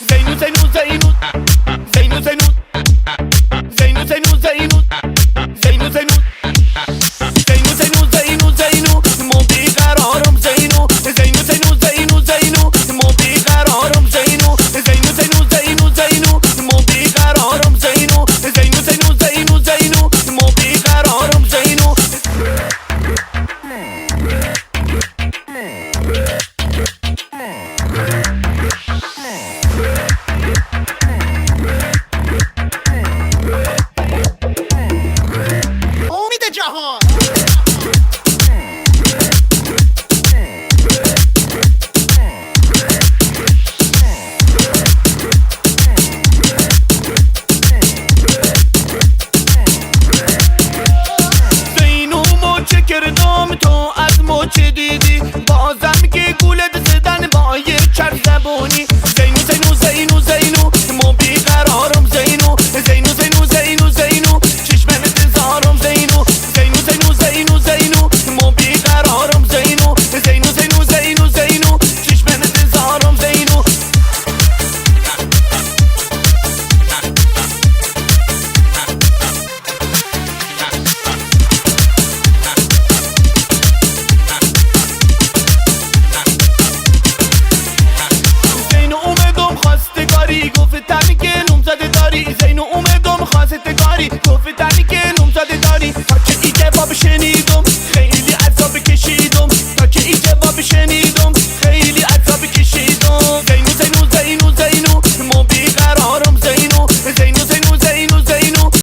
زینو زینو زینو زینو زینو زینو زینو زینو زینو زینو زینو زینو زینو زینو مو بیقرارم زینو زینو زینو زینو زینو مو بیقرارم زینو زینو زینو زینو زینو مو بیقرارم زینو زینو زینو زینو زینو مو بیقرارم زینو امید جهان زینو مچه کردم تو از مچه دیدی بازم که گولت زدن با یه چرب زبونی